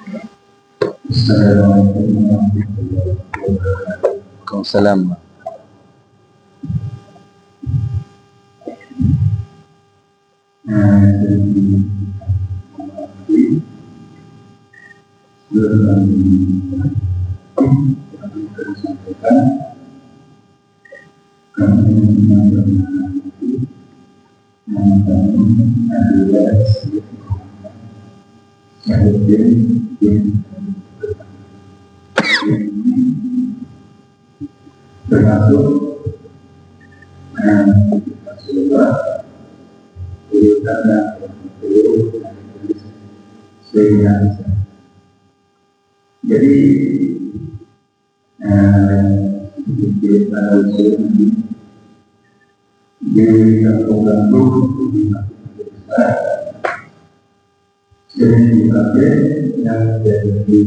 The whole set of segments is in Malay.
Assalamualaikum warahmatullahi wabarakatuh. Waalaikumsalam. Termasuk kita urutannya sehingga jadi di kampung-kampung jadi yang menjadi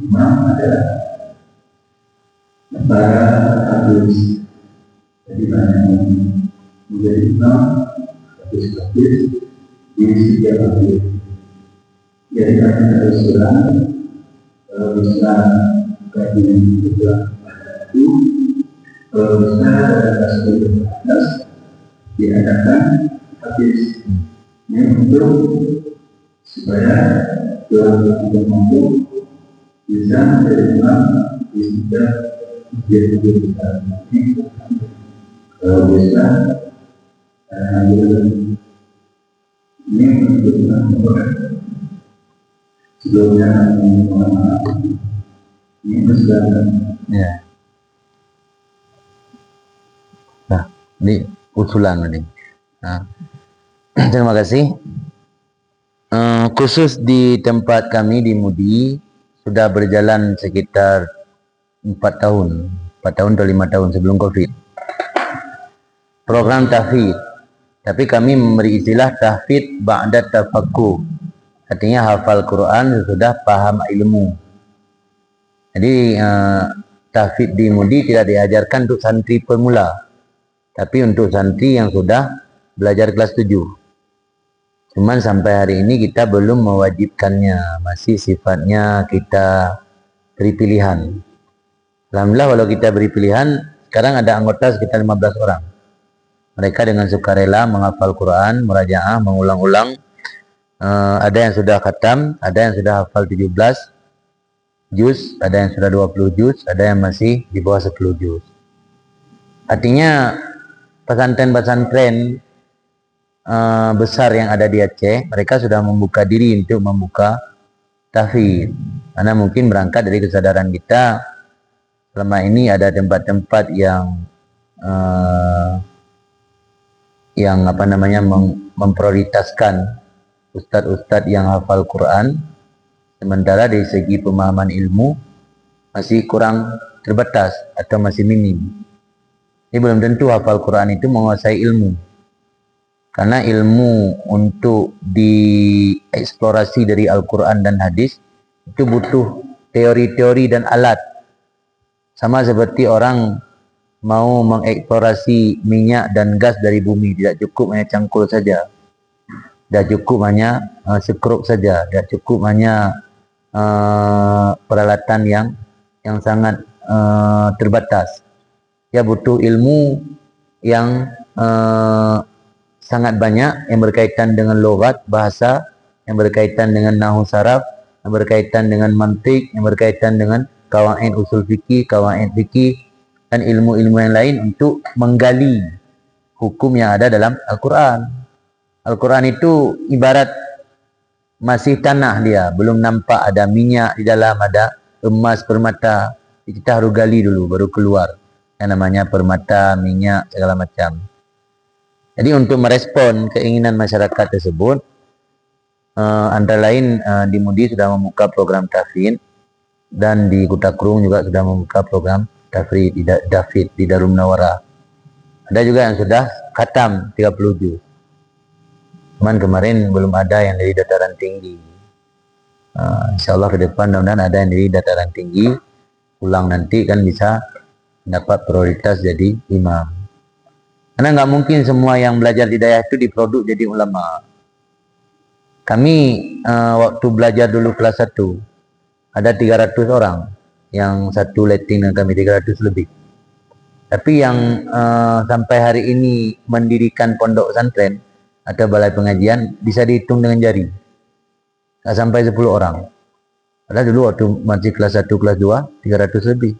imam adalah para hadis. Jadi banyak yang menjadi imam hadis-hadis di setiap hadis. Jadi kami harus ulang kalau bisa kajian juga itu kalau bisa ada atas diadakan hadis ini untuk supaya orang yang mampu bisa menjadi imam di setiap jadi kita ini kalau bisa ini untuk mengumpulkan sebelumnya ini persilakan Ya. Nah, ini usulan ini. Nah, terima kasih. Khusus di tempat kami di Mudi sudah berjalan sekitar 4 tahun atau 5 tahun sebelum COVID. Program tahfidz, tapi kami memberi istilah tahfidz ba'da tafaqquh. Artinya hafal Quran sudah paham ilmu. Jadi tahfidz di Mudi tidak diajarkan untuk santri pemula, tapi untuk santri yang sudah belajar kelas 7. Cuman sampai hari ini kita belum mewajibkannya, masih sifatnya kita beri pilihan. Alhamdulillah walau kita beri pilihan, sekarang ada anggota sekitar 15 orang. Mereka dengan sukarela menghafal Quran, murajaah, mengulang-ulang. Ada yang sudah khatam, ada yang sudah hafal 17 juz, ada yang sudah 20 juz, ada yang masih di bawah 10 juz. Artinya pesantren-pesantren besar yang ada di Aceh, mereka sudah membuka diri untuk membuka tahfidz. Karena mungkin berangkat dari kesadaran kita selama ini ada tempat-tempat yang memprioritaskan ustadz-ustadz yang hafal Quran, sementara dari segi pemahaman ilmu masih kurang terbatas atau masih minim. Ini belum tentu hafal Quran itu menguasai ilmu, karena ilmu untuk dieksplorasi dari Al-Quran dan hadis itu butuh teori-teori dan alat. Sama seperti orang mau mengeksplorasi minyak dan gas dari bumi, tidak cukup hanya cangkul saja, tidak cukup hanya sekrup saja, tidak cukup hanya peralatan yang sangat terbatas. Ya butuh ilmu yang sangat banyak, yang berkaitan dengan logat, bahasa, yang berkaitan dengan nahwu saraf, yang berkaitan dengan mantik, yang berkaitan dengan qawaid usul fikih, qawaid fikih, dan ilmu-ilmu yang lain untuk menggali hukum yang ada dalam Al-Quran. Al-Quran itu ibarat masih tanah dia, belum nampak ada minyak di dalam, ada emas, permata. Kita harus gali dulu, baru keluar yang namanya permata, minyak, segala macam. Jadi untuk merespon keinginan masyarakat tersebut, antara lain di Mudi sudah membuka program tahfidz, dan di Kutakrung juga sudah membuka program tahfidz di Darul Munawwarah. Ada juga yang sudah khatam 30 juz. Cuman kemarin belum ada yang dari dataran tinggi. Insya Allah ke depan mudah-mudahan ada yang dari dataran tinggi, pulang nanti kan bisa dapat prioritas jadi imam. Karena nggak mungkin semua yang belajar hidayah itu diproduk jadi ulama. Kami waktu belajar dulu kelas 1 ada 300 orang yang satu letting dengan kami, 300 lebih. Tapi yang sampai hari ini mendirikan pondok pesantren atau balai pengajian bisa dihitung dengan jari. Tak sampai 10 orang. Padahal dulu waktu masih kelas 1, kelas 2, 300 lebih.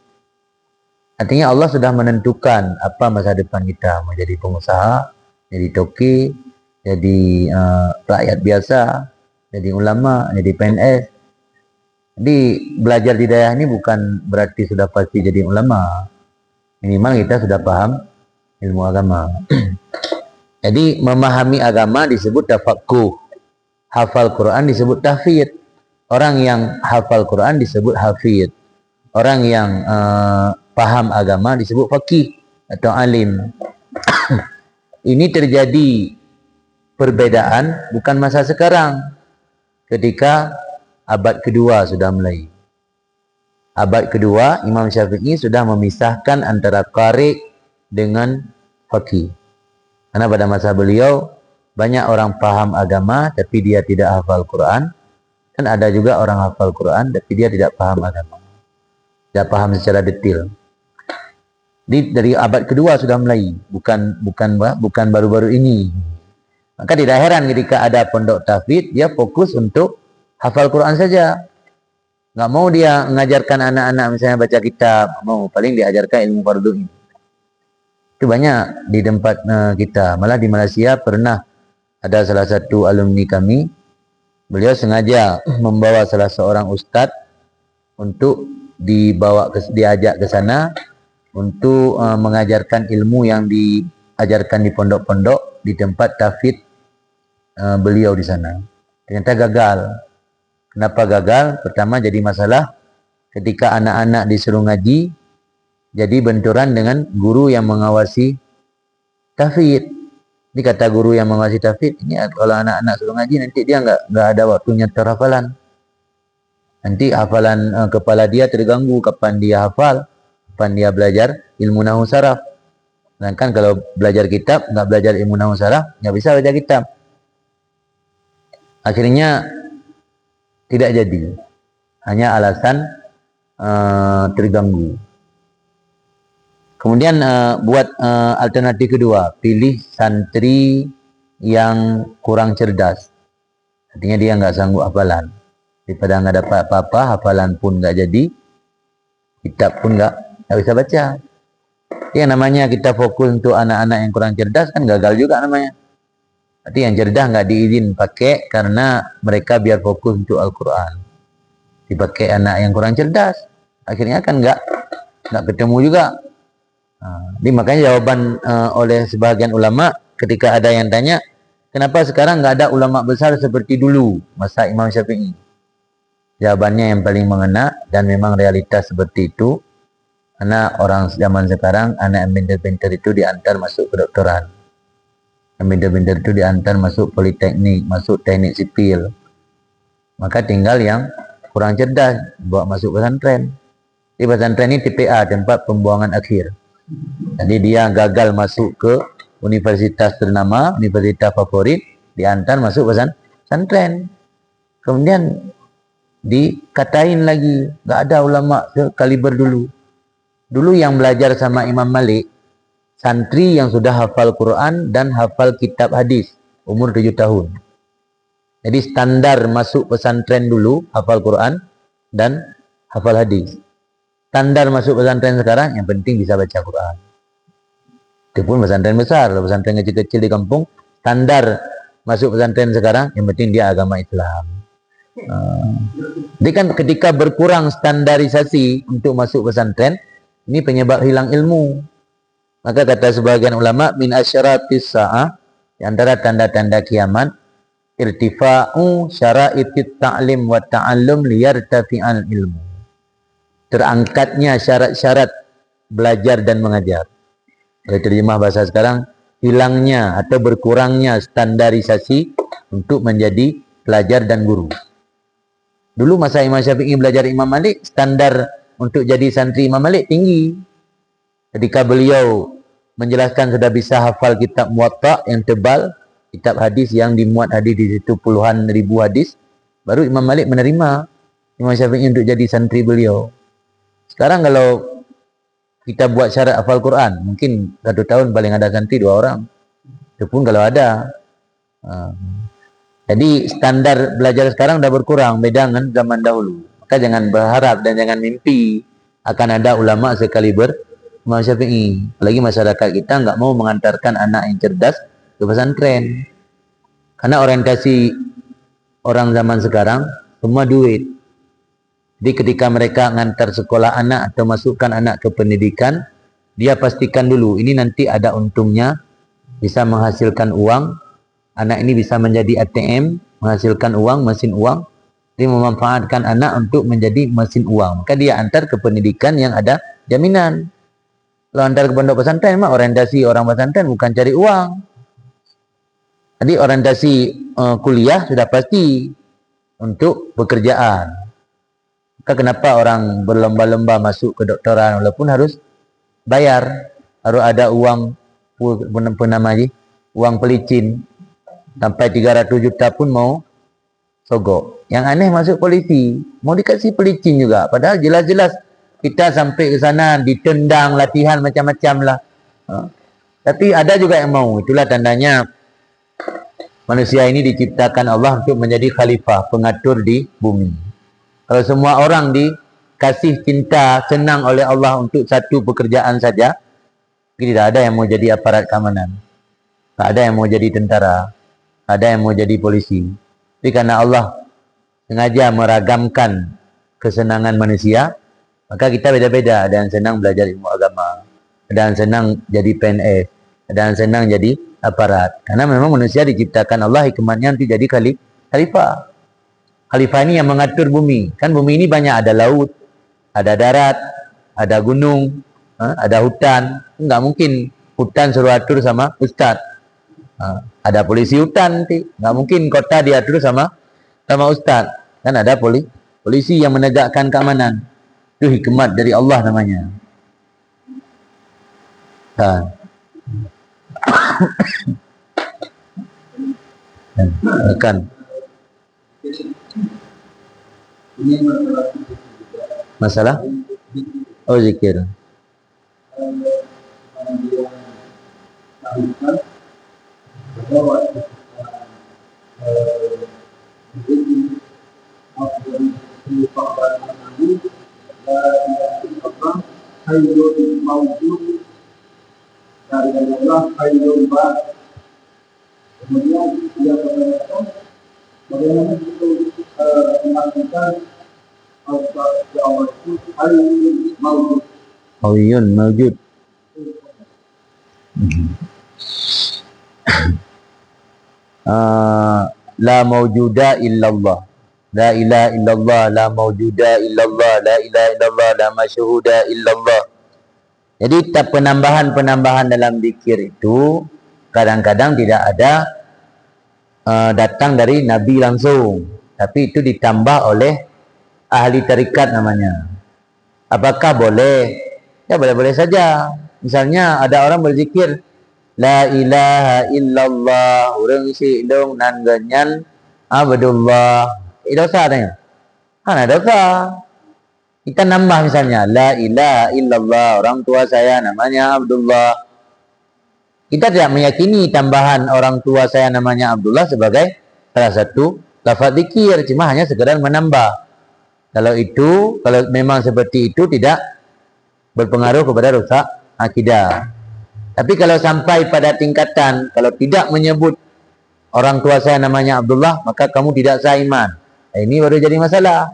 Artinya Allah sudah menentukan apa masa depan kita. Mau jadi pengusaha, jadi toki, jadi rakyat biasa, jadi ulama, jadi PNS. Jadi belajar di daerah ini bukan berarti sudah pasti jadi ulama. Minimal kita sudah paham ilmu agama. Jadi memahami agama disebut tafaqquh. Hafal Quran disebut tahfidz. Orang yang hafal Quran disebut hafidz. Orang yang paham agama disebut faqih atau alim. Ini terjadi perbedaan bukan masa sekarang. Ketika abad kedua sudah mulai. Abad kedua, Imam Syafi'i sudah memisahkan antara qari dengan faqih. Karena pada masa beliau, banyak orang paham agama, tapi dia tidak hafal Quran. Dan ada juga orang hafal Quran, tapi dia tidak paham agama. Tidak paham secara detail. Dari abad kedua sudah mulai, bukan baru-baru ini. Maka tidak heran ketika ada pondok tahfidz, dia fokus untuk hafal Quran saja. Nggak mau dia mengajarkan anak-anak misalnya baca kitab, mau paling diajarkan ilmu fardu ini. Itu banyak di tempat kita. Malah di Malaysia pernah ada salah satu alumni kami, beliau sengaja membawa salah seorang ustadz untuk diajak ke sana untuk mengajarkan ilmu yang diajarkan di pondok-pondok di tempat tahfidz beliau di sana. Ternyata gagal. Kenapa gagal? Pertama jadi masalah ketika anak-anak disuruh ngaji, jadi benturan dengan guru yang mengawasi tahfidz. Ini kata guru yang mengawasi tahfidz, ini kalau anak-anak suruh ngaji nanti dia nggak ada waktunya terhafalan. Nanti hafalan kepala dia terganggu kapan dia hafal, kapan dia belajar ilmu nahwu saraf. Sedangkan kalau belajar kitab, nggak belajar ilmu nahwu saraf, nggak bisa baca kitab. Akhirnya tidak jadi, hanya alasan terganggu. Kemudian buat alternatif kedua, pilih santri yang kurang cerdas. Artinya dia nggak sanggup hafalan. Daripada nggak dapat apa-apa, hafalan pun nggak jadi, kitab pun nggak bisa baca. Yang namanya kita fokus untuk anak-anak yang kurang cerdas kan gagal juga namanya. Berarti yang cerdas nggak diizin pakai karena mereka biar fokus untuk Al-Quran. Dipakai anak yang kurang cerdas, akhirnya kan nggak ketemu juga. Jadi makanya jawaban oleh sebahagian ulama ketika ada yang tanya, kenapa sekarang nggak ada ulama besar seperti dulu masa Imam Syafi'i? Jawabannya yang paling mengena dan memang realitas seperti itu. Karena orang zaman sekarang anak yang pintar-pintar itu diantar masuk kedokteran. Yang pintar-pintar itu diantar masuk politeknik, masuk teknik sipil. Maka tinggal yang kurang cerdas bawa masuk pesantren. Di pesantren ini TPA, tempat pembuangan akhir. Jadi dia gagal masuk ke universitas ternama, universitas favorit, diantar masuk pesantren. Kemudian dikatain lagi, nggak ada ulama sekaliber dulu. Dulu yang belajar sama Imam Malik, santri yang sudah hafal Quran dan hafal kitab hadis, umur 7 tahun. Jadi standar masuk pesantren dulu, hafal Quran dan hafal hadis. Standar masuk pesantren sekarang, yang penting bisa baca Quran. Itu pun pesantren besar, kalau pesantren kecil-kecil di kampung, standar masuk pesantren sekarang, yang penting dia agama Islam. Jadi kan ketika berkurang standarisasi untuk masuk pesantren, ini penyebab hilang ilmu. Maka kata sebagian ulama, min asyaratis sa'ah, di antara tanda-tanda kiamat, irtifa'u syara'itit ta'lim wa ta'allum liyartafi'al ilmu. Terangkatnya syarat-syarat belajar dan mengajar. Kalau terjemah bahasa sekarang, hilangnya atau berkurangnya standarisasi untuk menjadi pelajar dan guru. Dulu masa Imam Syafi'i belajar Imam Malik, standar untuk jadi santri Imam Malik tinggi. Ketika beliau menjelaskan sudah bisa hafal kitab Muwatta yang tebal, kitab hadis yang dimuat hadis di situ puluhan ribu hadis, baru Imam Malik menerima Imam Syafi'i untuk jadi santri beliau. Sekarang kalau kita buat syarat hafal Quran, mungkin 1 tahun paling ada santri 2 orang. Itu pun kalau ada. Jadi standar belajar sekarang dah berkurang beda dengan zaman dahulu. Maka jangan berharap dan jangan mimpi akan ada ulama sekaliber Imam Syafi'i. Apalagi masyarakat kita enggak mau mengantarkan anak yang cerdas ke pesantren. Karena orientasi orang zaman sekarang semua duit. Jadi ketika mereka ngantar sekolah anak atau masukkan anak ke pendidikan, dia pastikan dulu ini nanti ada untungnya, bisa menghasilkan uang, anak ini bisa menjadi ATM, menghasilkan uang, mesin uang, dia memanfaatkan anak untuk menjadi mesin uang. Maka dia antar ke pendidikan yang ada jaminan. Kalau antar ke pondok pesantren, memang orientasi orang pesantren bukan cari uang. Jadi orientasi kuliah sudah pasti untuk pekerjaan. Maka kenapa orang berlomba-lomba masuk ke doktoran walaupun harus bayar, harus ada uang uang pelicin sampai 300 juta pun mau sogok. Yang aneh masuk polisi, mau dikasih pelicin juga, padahal jelas-jelas kita sampai ke sana ditendang, latihan macam-macam lah. Tapi ada juga yang mau. Itulah tandanya manusia ini diciptakan Allah untuk menjadi khalifah, pengatur di bumi. Kalau semua orang dikasih cinta, senang oleh Allah untuk satu pekerjaan saja, tidak ada yang mau jadi aparat keamanan, tak ada yang mau jadi tentara, tak ada yang mau jadi polisi. Tapi karena Allah sengaja meragamkan kesenangan manusia, maka kita beda-beda. Ada yang senang belajar ilmu agama, ada yang senang jadi PNS, ada yang senang jadi aparat. Karena memang manusia diciptakan Allah hikmatnya untuk jadi khalifah. Khalifah ini yang mengatur bumi. Kan bumi ini banyak, ada laut, ada darat, ada gunung, ada hutan. Enggak mungkin hutan suruh atur sama ustaz. Ada polisi hutan nanti. Enggak mungkin kota diatur sama ustaz. Kan ada polisi yang menegakkan keamanan. Itu hikmat dari Allah namanya. Kan. Ini Masalah? Oh, zikir. Kemudian dia mengatakan bagaimana itu memastikan Allah itu Hayyun mawjud. La mawjuda illallah. La ilaha illallah, la mawjuda illallah, la ilaha illallah, la masyhuda illallah. Jadi penambahan-penambahan dalam zikir itu kadang-kadang tidak ada datang dari Nabi langsung, tapi itu ditambah oleh ahli tarikat namanya. Apakah boleh? Ya boleh-boleh saja. Misalnya ada orang berzikir la ilaha illallah, urang si dong nan ganyan abdullah. Dosa adanya. Ada dosa. Kita nambah misalnya la ilaha illallah, orang tua saya namanya Abdullah. Kita tidak meyakini tambahan orang tua saya namanya Abdullah sebagai salah satu lafaz zikir, cuma hanya sekedar menambah. Kalau memang seperti itu tidak berpengaruh kepada rusak akidah. Tapi kalau sampai pada tingkatan kalau tidak menyebut orang tua saya namanya Abdullah, maka kamu tidak sah iman. Ini baru jadi masalah.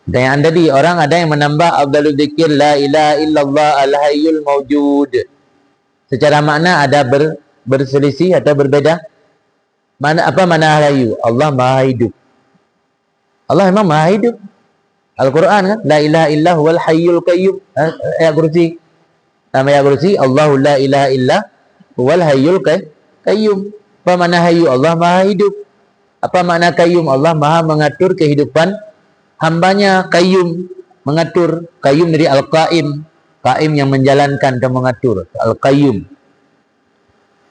Dan yang tadi orang ada yang menambah afdalul zikir la ilaha illallah al-hayyul mawjud. Secara makna ada berselisih atau berbeda. Apa makna al-hayyu? Allah Maha Hidup. Allah memang Maha Hidup. Al-Quran kan, la ilaha illa huwal hayyul qayyum. Ayat kursi. Nama ayat kursi, Allahu la ilaha illa huwal hayyul qayyum. Apa makna hayyu? Allah Maha Hidup. Apa makna qayyum? Allah Maha mengatur kehidupan hambanya. Qayyum, mengatur. Qayyum dari al-qaim. Qaim yang menjalankan dan mengatur. Al-qayyum.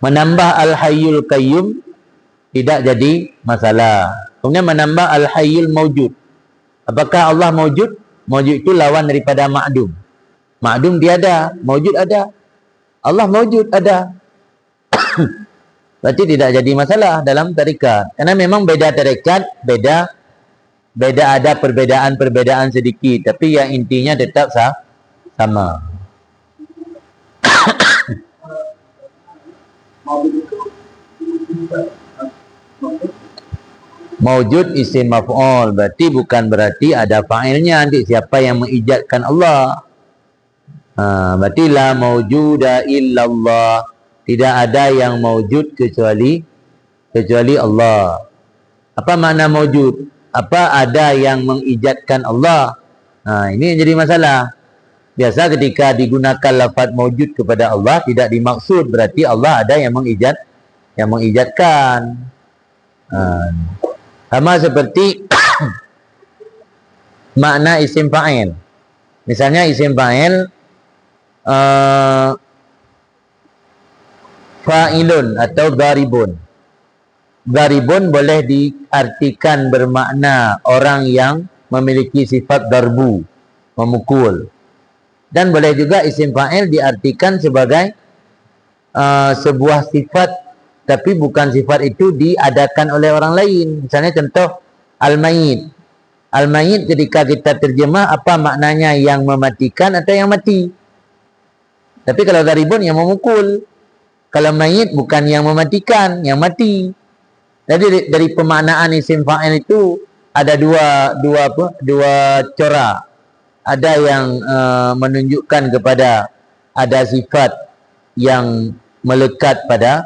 Menambah Al-Hayyul Qayyum tidak jadi masalah. Kemudian menambah Al-Hayyul Mawjud. Apakah Allah mawjud? Mawjud itu lawan daripada ma'dum. Ma'dum tiada, mawjud ada. Allah mawjud ada. Berarti tidak jadi masalah dalam tarikat. Karena memang beda tarikat, beda ada perbedaan sedikit, tapi yang intinya tetap sama. Mawjud isim maf'ul, berarti ada fa'ilnya nanti, siapa yang mengijadkan Allah. Berarti la mawjuda illallah, tidak ada yang mawjud kecuali Allah. Apa makna mawjud? Apa ada yang mengijadkan Allah? Ini yang jadi masalah. Biasa ketika digunakan lafaz mawjud kepada Allah tidak dimaksud berarti Allah ada yang mengijadkan. Sama seperti makna isim fa'il. Misalnya isim fa'il fa'ilun atau daribun. Daribun boleh diartikan bermakna orang yang memiliki sifat darbu, memukul. Dan boleh juga isim fa'il diartikan sebagai sebuah sifat, tapi bukan sifat itu diadakan oleh orang lain. Misalnya contoh al-mayyit. Al-mayyit ketika kita terjemah, apa maknanya? Yang mematikan atau yang mati. Tapi kalau daribun yang memukul. Kalau mayyit bukan yang mematikan, yang mati. Jadi dari pemaknaan isim fa'il itu ada dua corak. Ada yang menunjukkan kepada ada sifat yang melekat pada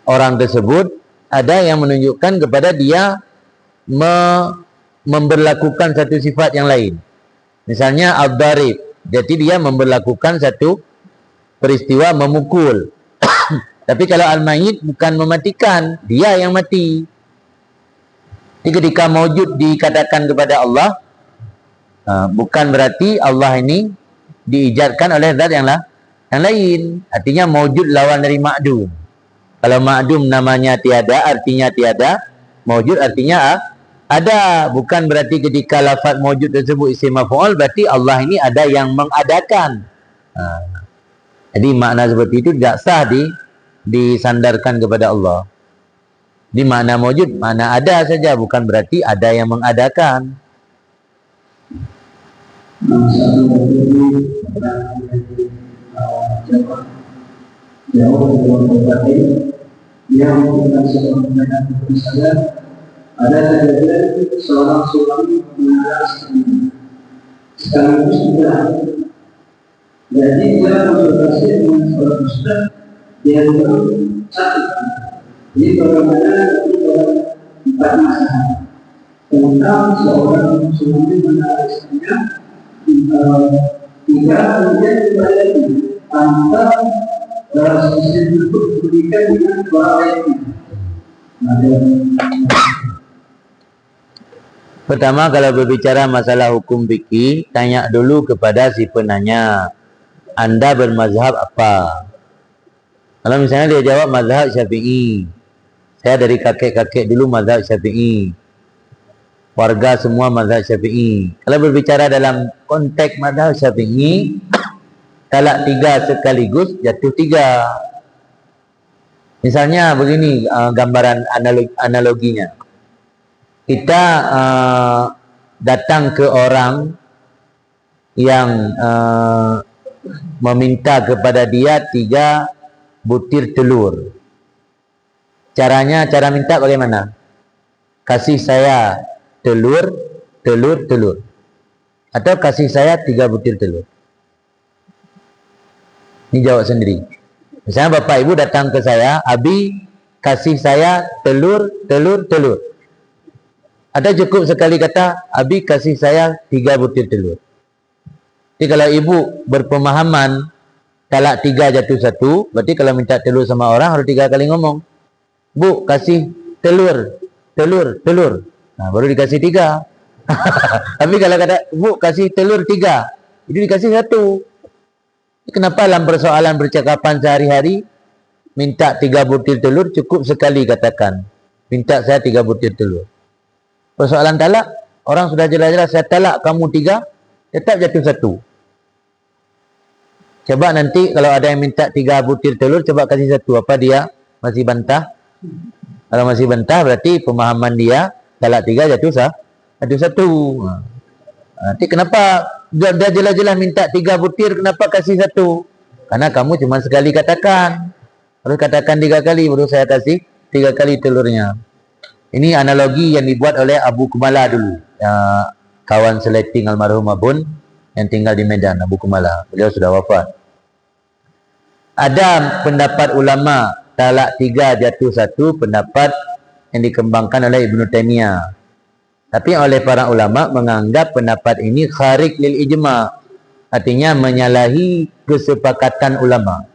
orang tersebut, ada yang menunjukkan kepada dia memberlakukan satu sifat yang lain. Misalnya ad-darib, jadi dia memberlakukan satu peristiwa memukul. Tapi kalau al-mayyit bukan mematikan, dia yang mati. Jadi ketika mawjud dikatakan kepada Allah, bukan berarti Allah ini diijadkan oleh zat yang lain. Artinya mawjud lawan dari ma'dum. Kalau ma'dum namanya tiada, artinya tiada. Mawjud artinya ada. Bukan berarti ketika lafaz mawjud tersebut isim maf'ul, berarti Allah ini ada yang mengadakan. Jadi makna seperti itu tidak sah disandarkan kepada Allah. Di makna mawjud, makna ada saja, bukan berarti ada yang mengadakan. Yang bukan seorang menanyakan kepada saya, ada kejadian seorang suami mengenal istrinya sekaligus juga. Jadi dia konsultasi dengan seorang ustaz yang belum sakit. Jadi bagaimana empat masalah tentang seorang suami mengenal istrinya hingga kemudian kembali tanpa sisi untuk berikan dengan orang lain. Pertama, kalau berbicara masalah hukum fikih, tanya dulu kepada si penanya, Anda bermazhab apa? Kalau misalnya dia jawab mazhab Syafi'i, saya dari kakek-kakek dulu mazhab Syafi'i, warga semua mazhab Syafi'i. Kalau berbicara dalam konteks mazhab Syafi'i, talak 3 sekaligus jatuh 3. Misalnya begini gambaran analoginya. Kita datang ke orang yang meminta kepada dia 3 butir telur. Cara minta bagaimana? Kasih saya telur. Atau kasih saya 3 butir telur. Ini jawab sendiri. Misalnya bapak ibu datang ke saya, Abi kasih saya telur. Ada cukup sekali kata, Abi kasih saya 3 butir telur. Jadi kalau ibu berpemahaman talak 3 jatuh 1, berarti kalau minta telur sama orang harus 3 kali ngomong. Bu kasih telur. Nah, baru dikasih 3. Tapi kalau kata bu kasih telur 3, itu dikasih 1. Kenapa dalam persoalan percakapan sehari-hari minta 3 butir telur, cukup sekali katakan, minta saya 3 butir telur. Persoalan talak, orang sudah jelas-jelas saya talak kamu 3, tetap jatuh 1. Coba nanti kalau ada yang minta 3 butir telur, coba kasih 1. Apa dia masih bantah? Kalau masih bantah berarti pemahaman dia talak 3 jatuh 1. Nanti kenapa dia jelas-jelas minta 3 butir, kenapa kasih 1? Karena kamu cuma sekali katakan. Harus katakan 3 kali baru saya kasih 3 kali telurnya. Ini analogi yang dibuat oleh Abu Kumala dulu, kawan seleting almarhum Abun yang tinggal di Medan, Abu Kumala. Beliau sudah wafat. Ada pendapat ulama talak 3 jatuh 1, pendapat yang dikembangkan oleh Ibnu Taimiyah. Tapi oleh para ulama menganggap pendapat ini kharik lil ijma', artinya menyalahi kesepakatan ulama.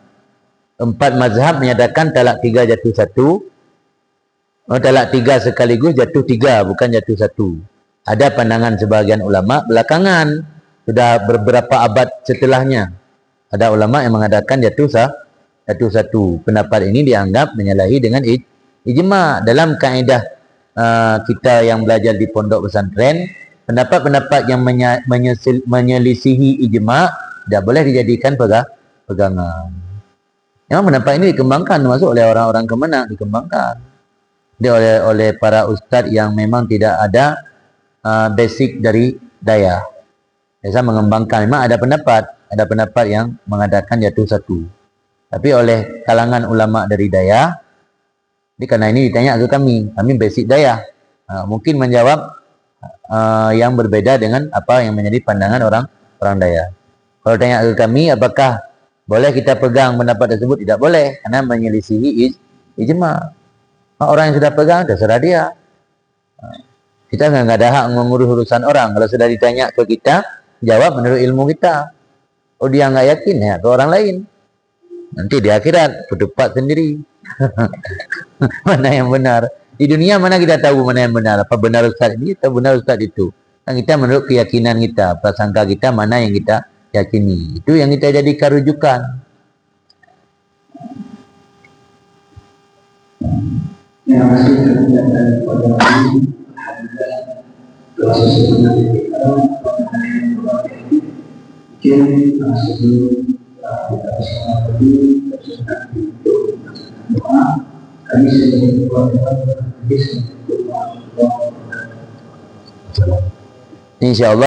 4 mazhab menyatakan talak 3 jatuh 1. Talak 3 sekaligus jatuh 3, bukan jatuh 1. Ada pandangan sebagian ulama belakangan, sudah beberapa abad setelahnya, ada ulama yang mengatakan jatuh 1. Pendapat ini dianggap menyalahi dengan ijma'. Dalam kaedah kita yang belajar di pondok pesantren, pendapat-pendapat yang menyelisihi ijma' tidak boleh dijadikan pegangan. Memang pendapat ini dikembangkan, termasuk oleh orang-orang Kemenang, dikembangkan dia oleh para ustadz yang memang tidak ada basic dari daya. Biasa mengembangkan. Memang ada pendapat yang mengatakan jatuh 1. Tapi oleh kalangan ulama dari daya, karena ini ditanya ke kami basic daya, mungkin menjawab yang berbeda dengan apa yang menjadi pandangan orang daya. Kalau tanya ke kami, apakah boleh kita pegang pendapat tersebut? Tidak boleh, karena menyelisihi ijma'. Orang yang sudah pegang, terserah dia. Kita nggak ada hak mengurus urusan orang. Kalau sudah ditanya ke kita, jawab menurut ilmu kita. Oh, dia nggak yakin, ya ke orang lain. Nanti di akhirat berdebat sendiri. Mana yang benar? Di dunia mana kita tahu mana yang benar? Apa benar ustaz ini atau benar ustaz itu? Kan kita menurut keyakinan kita, prasangka kita, mana yang kita yakini. Itu yang kita jadikan rujukan. Yang masih terhadap pada kami, alhamdulillah, proses sebenarnya kita mungkin sebelum kita bersama tadi tersedak untuk doa, kami sebagai keluarga hadis untuk Insya Allah.